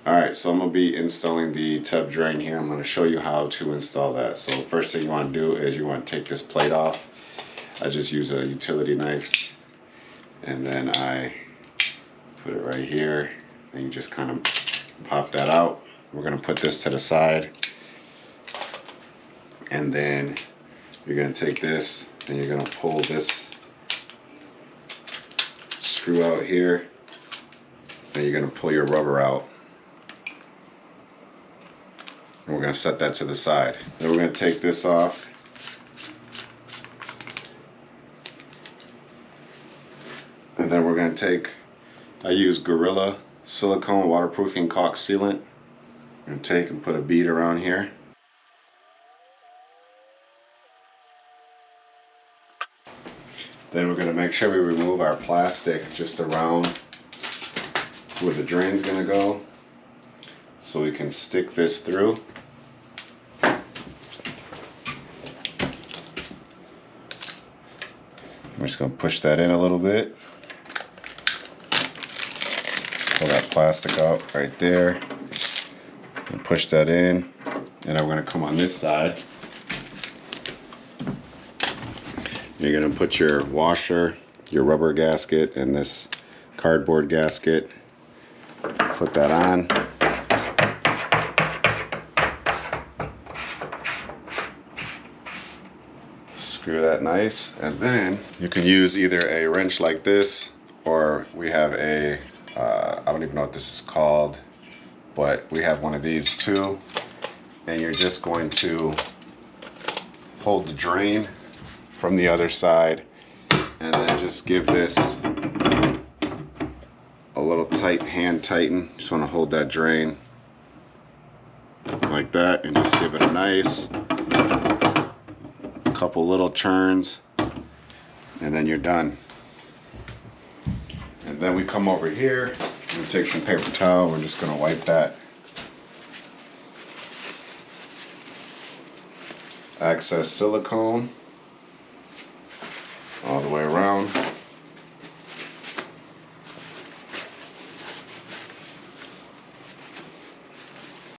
Alright, so I'm going to be installing the tub drain here. I'm going to show you how to install that. So first thing you want to do is you want to take this plate off. I just use a utility knife, and then I put it right here, and you just kind of pop that out. We're going to put this to the side, and then you're going to take this and you're going to pull this screw out here, and you're going to pull your rubber out. And we're going to set that to the side. Then we're going to take this off. And then we're going to take, I use Gorilla silicone waterproofing caulk sealant. I'm going to take and put a bead around here. Then we're going to make sure we remove our plastic just around where the drain's going to go, so we can stick this through. I'm just going to push that in a little bit. Pull that plastic out right there and push that in. And I'm going to come on this side. You're going to put your washer, your rubber gasket, and this cardboard gasket. Put that on. Screw that nice, and then you can use either a wrench like this, or we have a I don't even know what this is called, but we have one of these too. And you're just going to hold the drain from the other side, and then just give this a little tight hand tighten. Just want to hold that drain like that, and just give it a nice couple little churns, and then you're done. And then we come over here and take some paper towel. We're just going to wipe that excess silicone all the way around.